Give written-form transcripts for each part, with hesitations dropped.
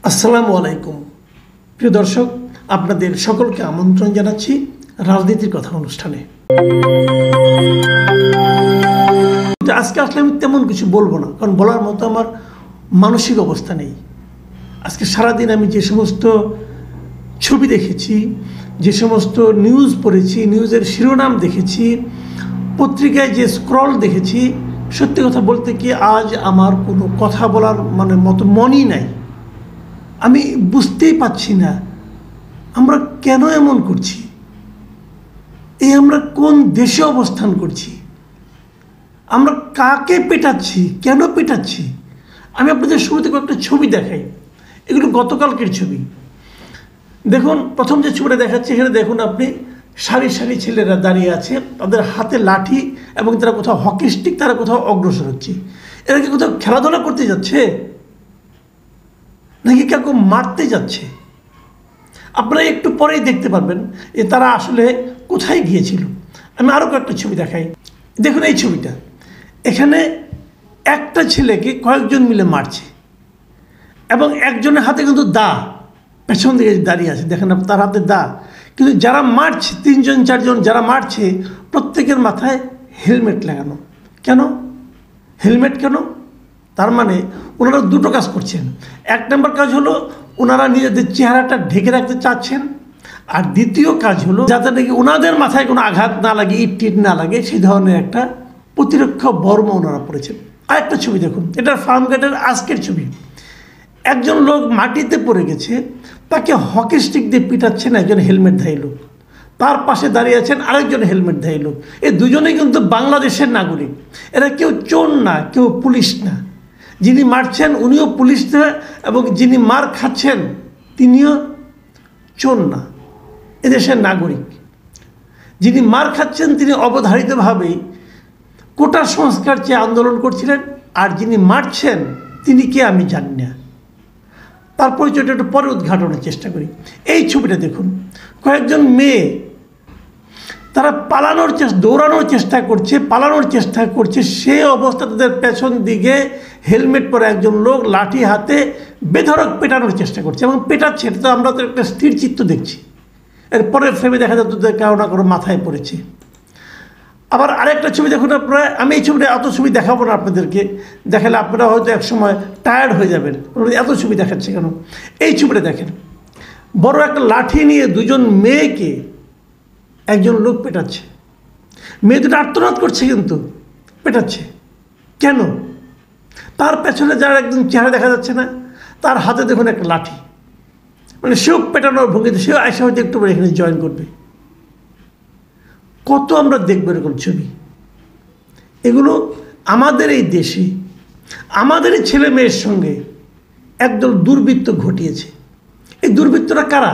আসসালামু আলাইকুম প্রিয় দর্শক, আপনাদের সকলকে আমন্ত্রণ জানাচ্ছি রাজনীতির কথা অনুষ্ঠানে। আজকে আসলে আমি তেমন কিছু বলবো না, কারণ বলার মতো আমার মানসিক অবস্থা নেই। আজকে সারাদিন আমি যে সমস্ত ছবি দেখেছি, যে সমস্ত নিউজ পড়েছি, নিউজের শিরোনাম দেখেছি, পত্রিকায় যে স্ক্রল দেখেছি, সত্যি কথা বলতে কি আজ আমার কোনো কথা বলার মতো মনই নাই। আমি বুঝতেই পারছি না আমরা কেন এমন করছি, আমরা কোন দেশে অবস্থান করছি, আমরা কাকে পেটাচ্ছি, কেন পেটাচ্ছি। আমি আপনাদের শুরুতে কয়েকটা ছবি দেখাই, এগুলো গতকালকের ছবি। দেখুন, প্রথম যে ছবিটা দেখাচ্ছি, এখানে দেখুন আপনি সারি সারি ছেলেরা দাঁড়িয়ে আছে, তাদের হাতে লাঠি এবং তারা কোথাও হকি স্টিক, তারা কোথাও অগ্রসর হচ্ছে। এরা কি কোথাও খেলাধুলা করতে যাচ্ছে নাকি কাউকে মারতে যাচ্ছে? আপনারা একটু পরেই দেখতে পারবেন যে তারা আসলে কোথায় গিয়েছিল। আমি আরও কয়েকটা ছবি দেখাই। দেখুন এই ছবিটা, এখানে একটা ছেলেকে কয়েকজন মিলে মারছে এবং একজনের হাতে কিন্তু দা, পেছন দিকে দাঁড়িয়ে আছে, দেখেন তার হাতে দা। কিন্তু যারা মারছে, 3জন 4জন যারা মারছে, প্রত্যেকের মাথায় হেলমেট লাগানো। কেন হেলমেট কেন? তার মানে ওনারা দুটো কাজ করছেন। এক নম্বর কাজ হলো ওনারা নিজেদের চেহারাটা ঢেকে রাখতে চাচ্ছেন, আর দ্বিতীয় কাজ হলো যাতে নাকি ওনাদের মাথায় কোনো আঘাত না লাগে, ইট না লাগে, সেই ধরনের একটা প্রতিরক্ষা বর্ম ওনারা পড়েছেন। আর একটা ছবি দেখুন, এটা ফার্ম গেটের আজকের ছবি। একজন লোক মাটিতে পড়ে গেছে, তাকে হকি স্টিক দিয়ে পিটাচ্ছেন একজন হেলমেটধারী লোক। তার পাশে দাঁড়িয়ে আছেন আরেকজন হেলমেটধারী লোক। এই দুজনেই কিন্তু বাংলাদেশের নাগরিক। এরা কেউ চোর না, কেউ পুলিশ না। যিনি মারছেন উনিও পুলিশ না, এবং যিনি মার খাচ্ছেন তিনিও চোর না, এদেশের নাগরিক। যিনি মার খাচ্ছেন তিনি অবধারিতভাবেই কোটা সংস্কার চেয়ে আন্দোলন করছিলেন, আর যিনি মারছেন তিনি কে আমি জানি না। তার পরিচয়টা একটু পরে উদ্ঘাটনের চেষ্টা করি। এই ছবিটা দেখুন, কয়েকজন মেয়ে তারা দৌড়ানোর চেষ্টা করছে, সে অবস্থা তাদের পেছন দিকে হেলমেট পরে একজন লোক লাঠি হাতে বেধড়ক পেটানোর চেষ্টা করছে এবং পেটাচ্ছে। এটা তো আমরা তো একটা স্থির চিত্র দেখছি। এরপরে ফ্রেমে দেখা যাচ্ছে তাদের কারো না কারো মাথায় পড়েছে। আবার আরেকটা ছবি দেখুন আপনারা, আমি এই ছবিটা এত ছবি দেখাবো না আপনাদেরকে, দেখালে আপনারা হয়তো একসময় টায়ার্ড হয়ে যাবেন, এত ছবি দেখাচ্ছে কেন। এই ছবিটা দেখেন, বড় একটা লাঠি নিয়ে দুজন মেয়েকে একজন লোক পেটাচ্ছে। মেয়ে দুটো আর্তনাদ করছে কিন্তু পেটাচ্ছে কেন? তার পেছনে যার একজন চেহারা দেখা যাচ্ছে না, তার হাতে দেখুন একটা লাঠি, সেও পেটানোর ভঙ্গিতে, সেও আয়সা হয়তো একটু পরে এখানে জয়েন করবে। কত আমরা দেখবো এরকম ছবি। এগুলো আমাদের এই দেশে আমাদের এই ছেলে মেয়ের সঙ্গে একদল দুর্বৃত্ত ঘটিয়েছে। এই দুর্বৃত্তরা কারা?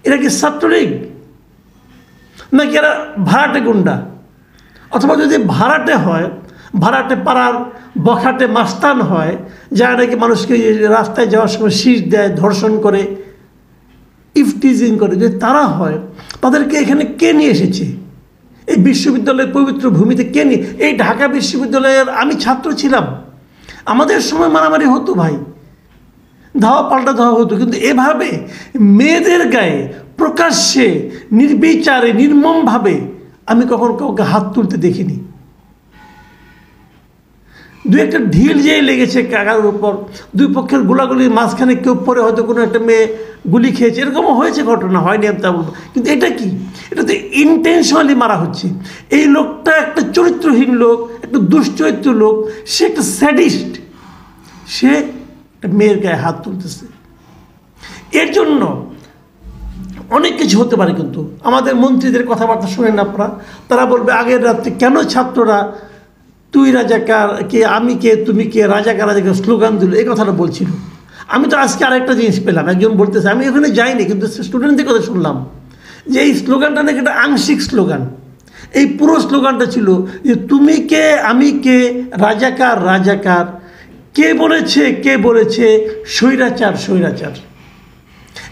এরা কি ছাত্রলীগ নাকি এরা ভাড়াটে গুন্ডা? অথবা যদি ভাড়াটে হয়, ভাড়াটে পাড়ার বখাটে মাস্তান হয়, যারা নাকি মানুষকে রাস্তায় যাওয়ার সময় শীষ দেয়, ধর্ষণ করে, ইফটিজিং করে, যদি তারা হয়, তাদেরকে এখানে কে নিয়ে এসেছে? এই বিশ্ববিদ্যালয়ের পবিত্র ভূমিতে কে নিয়ে? এই ঢাকা বিশ্ববিদ্যালয়ের আমি ছাত্র ছিলাম, আমাদের সময় মারামারি হতো ভাই, ধাওয়া পাল্টা ধাওয়া হতো, কিন্তু এভাবে মেয়েদের গায়ে প্রকাশ্যে নির্বিচারে নির্মমভাবে আমি কখনো কাউকে হাত তুলতে দেখিনি। দু একটা ঢিল যেই লেগেছে কাকার উপর, দুই পক্ষের গোলাগুলির মাঝখানে কেউ পরে হয়তো কোনো একটা মেয়ে গুলি খেয়েছে, এরকমও হয়েছে, ঘটনা হয়নি আমি তা বলবো। কিন্তু এটা কি? এটা তো ইন্টেনশনালি মারা হচ্ছে। এই লোকটা একটা চরিত্রহীন লোক, একটা দুশ্চরিত্র লোক, সে একটা স্যাডিস্ট, সে একটা মেয়ের গায়ে হাত তুলতেছে। এর জন্য অনেক কিছু হতে পারে। কিন্তু আমাদের মন্ত্রীদের কথাবার্তা শুনেন আপনারা, তারা বলবে আগের রাত্রে কেন ছাত্ররা তুই রাজাকার, কে আমি কে তুমি কে, রাজাকার রাজাকার স্লোগান দিল, এই কথাটা বলছিল। আমি তো আজকে আরেকটা জিনিস পেলাম, একজন বলতেছে, আমি ওখানে যাইনি কিন্তু স্টুডেন্টদের কথা শুনলাম, যে এই স্লোগানটা নাকি একটা আংশিক স্লোগান। এই পুরো স্লোগানটা ছিল যে তুমি কে আমি কে, রাজাকার রাজাকার, কে বলেছে স্বৈরাচার স্বৈরাচার।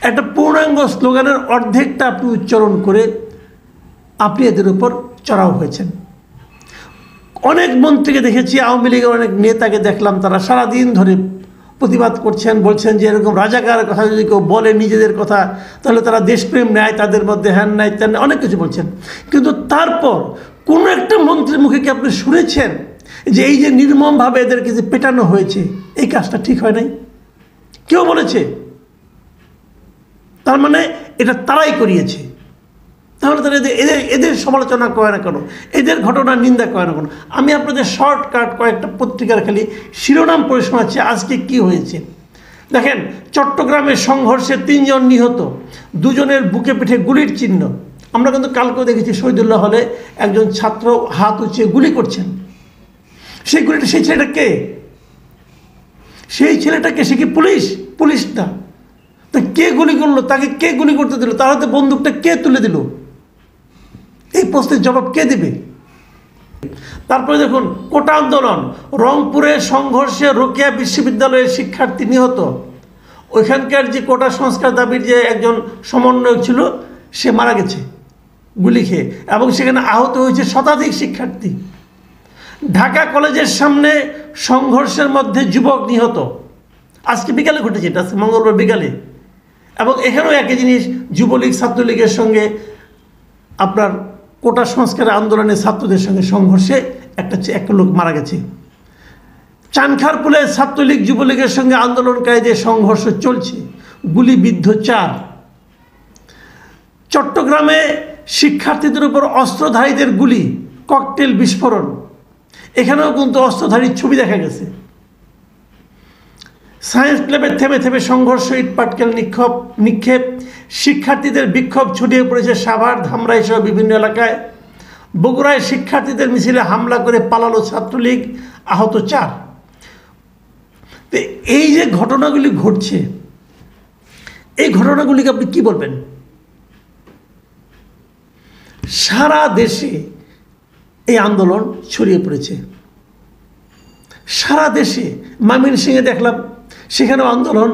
একটা পূর্ণাঙ্গ স্লোগানের অর্ধেকটা আপনি উচ্চারণ করে আপনি এদের উপর চড়াও হয়েছেন। অনেক মন্ত্রীকে দেখেছি, আওয়ামী লীগের অনেক নেতাকে দেখলাম, তারা সারাদিন ধরে প্রতিবাদ করছেন, বলছেন যে এরকম রাজাকারের কথা যদি কেউ বলে নিজেদের কথা তাহলে তারা দেশপ্রেম নেয়, তাদের মধ্যে হ্যান নাই তেন অনেক কিছু বলছেন। কিন্তু তারপর কোনো একটা মন্ত্রীর মুখে কি আপনি শুনেছেন যে এই যে নির্মমভাবে এদেরকে যে পেটানো হয়েছে এই কাজটা ঠিক হয় নাই? কেউ বলেছে? তার মানে এটা তারাই করিয়েছে। তাহলে তারা এদের সমালোচনা করে না কেন, এদের ঘটনার নিন্দা করে না কেন? আমি আপনাদের শর্টকাট কয়েকটা পত্রিকার খালি শিরোনাম পড়ে শোনাচ্ছি আজকে কি হয়েছে। দেখেন, চট্টগ্রামের সংঘর্ষে 3 জন নিহত, 2 জনের বুকে পিঠে গুলির চিহ্ন। আমরা কিন্তু কালকেও দেখেছি শহীদুল্লাহ হলে একজন ছাত্র হাত উঁচিয়ে গুলি করছেন। সেই গুলিটা, সেই ছেলেটা কে? সেই ছেলেটাকে, সে কি পুলিশ? পুলিশ না। তা কে গুলি করলো? তাকে কে গুলি করতে দিল? তার হাতে বন্দুকটা কে তুলে দিল? এই প্রশ্নের জবাব কে দেবে? তারপরে দেখুন, কোটা আন্দোলন, রংপুরে সংঘর্ষে রোকেয়া বিশ্ববিদ্যালয়ের শিক্ষার্থী নিহত। ওইখানকার যে কোটা সংস্কার দাবির যে একজন সমন্বয়ক ছিল সে মারা গেছে গুলি খেয়ে, এবং সেখানে আহত হয়েছে শতাধিক শিক্ষার্থী। ঢাকা কলেজের সামনে সংঘর্ষের মধ্যে যুবক নিহত, আজকে বিকালে ঘটেছে, এটা আজকে মঙ্গলবার বিকালে। এবং এখানেও একই জিনিস, যুবলীগ ছাত্রলীগের সঙ্গে আপনার কোটা সংস্কার আন্দোলনের ছাত্রদের সঙ্গে সংঘর্ষে একটা লোক মারা গেছে। চানখারপুলে ছাত্রলীগ যুবলীগের সঙ্গে আন্দোলনকারীদের সংঘর্ষ চলছে, গুলিবিদ্ধ 4। চট্টগ্রামে শিক্ষার্থীদের উপর অস্ত্রধারীদের গুলি, ককটেল বিস্ফোরণ, এখানেও কিন্তু অস্ত্রধারীর ছবি দেখা গেছে। সায়েন্স ক্লাবে থেমে থেমে সংঘর্ষ, ইটপাটকেল নিক্ষেপ, শিক্ষার্থীদের বিক্ষোভ ছড়িয়ে পড়েছে সাভার, ধামরাই সহ বিভিন্ন এলাকায়। বগুড়ায় শিক্ষার্থীদের মিছিলে হামলা করে পালালো ছাত্রলীগ, আহত 4। তো এই যে ঘটনাগুলি ঘটছে, এই ঘটনাগুলিকে আপনি কি বলবেন? সারা দেশে এই আন্দোলন ছড়িয়ে পড়েছে, সারা দেশে। ময়মনসিংহে দেখলাম সেখানেও আন্দোলন,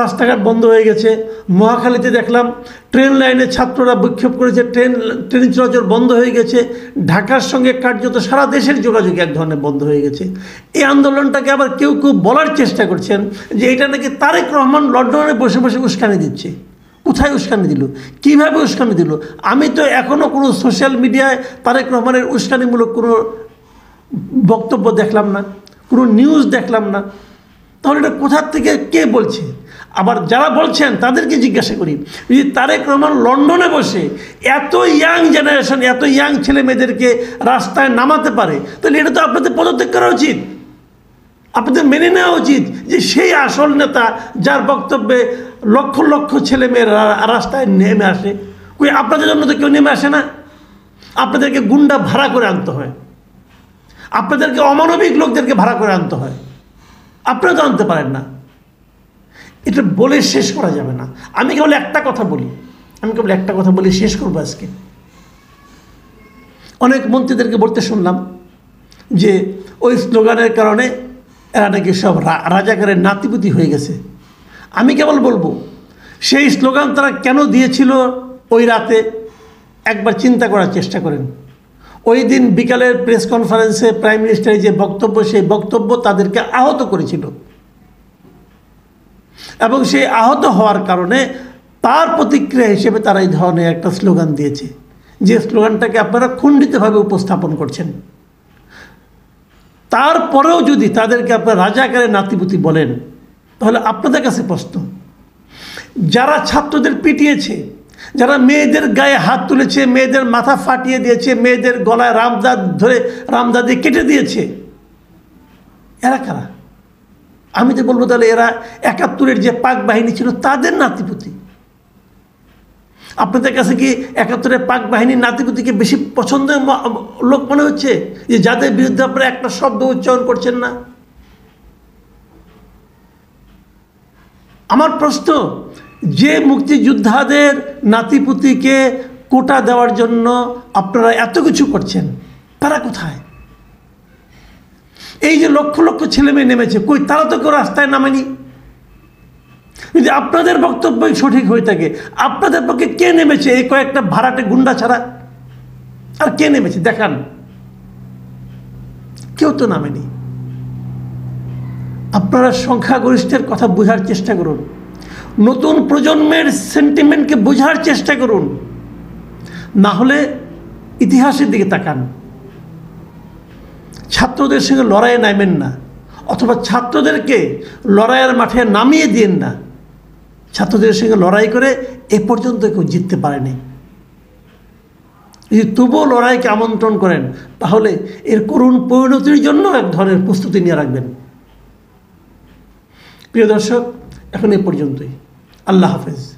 রাস্তাঘাট বন্ধ হয়ে গেছে। মহাখালীতে দেখলাম ট্রেন লাইনে ছাত্ররা বিক্ষোভ করেছে, ট্রেন চলাচল বন্ধ হয়ে গেছে। ঢাকার সঙ্গে কার্যত সারা দেশের যোগাযোগ এক ধরনের বন্ধ হয়ে গেছে। এই আন্দোলনটাকে আবার কেউ কেউ বলার চেষ্টা করছেন যে এটা নাকি তারেক রহমান লন্ডনে বসে বসে উস্কানি দিচ্ছে। কোথায় উস্কানি দিল? কীভাবে উস্কানি দিল? আমি তো এখনও কোনো সোশ্যাল মিডিয়ায় তারেক রহমানের উস্কানিমূলক কোনো বক্তব্য দেখলাম না, কোনো নিউজ দেখলাম না। তাহলে এটা কোথার থেকে কে বলছে? আবার যারা বলছেন তাদেরকে জিজ্ঞাসা করি, যদি তারেক রহমান লন্ডনে বসে এত ইয়াং জেনারেশন, এত ইয়াং ছেলে মেয়েদেরকে রাস্তায় নামাতে পারে, তাহলে এটা তো আপনাদের পদত্যাগ করা উচিত, আপনাদের মেনে নেওয়া উচিত যে সেই আসল নেতা যার বক্তব্যে লক্ষ লক্ষ ছেলে মেয়েরা রাস্তায় নেমে আসে। কই আপনাদের জন্য তো কেউ নেমে আসে না। আপনাদেরকে গুন্ডা ভাড়া করে আনতে হয়, আপনাদেরকে অমানবিক লোকদেরকে ভাড়া করে আনতে হয়, আপনারা তো আনতে পারেন না। এটা বলে শেষ করা যাবে না। আমি কেবল একটা কথা বলি, শেষ করবো আজকে। অনেক মন্ত্রীদেরকে বলতে শুনলাম যে ওই স্লোগানের কারণে এরা নাকি সব রাজাকারের নাতিপুতি হয়ে গেছে। আমি কেবল বলবো, সেই স্লোগান তারা কেন দিয়েছিল ওই রাতে একবার চিন্তা করার চেষ্টা করেন। ওই দিন বিকালের প্রেস কনফারেন্সে প্রাইম মিনিস্টারের যে বক্তব্য, সেই বক্তব্য তাদেরকে আহত করেছিল, এবং সেই আহত হওয়ার কারণে তার প্রতিক্রিয়া হিসেবে তারা এই ধরনের একটা স্লোগান দিয়েছে, যে স্লোগানটাকে আপনারা খণ্ডিতভাবে উপস্থাপন করছেন। তারপরেও যদি তাদেরকে আপনারা রাজাকারের নাতিপুতি বলেন, তাহলে আপনাদের কাছে প্রশ্ন, যারা ছাত্রদের পিটিয়েছে, যারা মেয়েদের গায়ে হাত তুলেছে, মেয়েদের মাথা ফাটিয়ে দিয়েছে, মেয়েদের গলায় রামদা দিয়ে কেটে দিয়েছে, এরা কারা? আমি তো বলবো তাহলে এরা 71-এর যে পাক বাহিনী ছিল তাদের নাতিপুতি। আপনাদের কাছে কি 71-এর পাক বাহিনীর নাতিপুতিকে বেশি পছন্দের লোক মনে হচ্ছে, যে যাদের বিরুদ্ধে আপনারা একটা শব্দ উচ্চারণ করছেন না? আমার প্রশ্ন, যে মুক্তিযোদ্ধাদের নাতিপুতিকে কোটা দেওয়ার জন্য আপনারা এত কিছু করছেন, তারা কোথায়? এই যে লক্ষ লক্ষ ছেলে মেয়ে নেমেছে, কই তারা তো কেউ রাস্তায় নামেনি। যদি আপনাদের বক্তব্যই সঠিক হয়ে থাকে, আপনাদের পক্ষে কে নেমেছে এই কয়েকটা ভাড়াটে গুন্ডা ছাড়া? আর কে নেমেছে দেখান? কেউ তো নামেনি। আপনারা সংখ্যাগরিষ্ঠের কথা বোঝার চেষ্টা করুন, নতুন প্রজন্মের সেন্টিমেন্টকে বোঝার চেষ্টা করুন। না হলে ইতিহাসের দিকে তাকান, ছাত্রদের সঙ্গে লড়াইয়ে নামেন না, অথবা ছাত্রদেরকে লড়াইয়ের মাঠে নামিয়ে দিন না। ছাত্রদের সঙ্গে লড়াই করে এ পর্যন্ত কেউ জিততে পারেনি। যদি তবুও লড়াইকে আমন্ত্রণ করেন, তাহলে এর করুণ পরিণতির জন্য এক ধরনের প্রস্তুতি নিয়ে রাখবেন। প্রিয় দর্শক, এখন এ পর্যন্তই। আল্লাহ হাফেজ।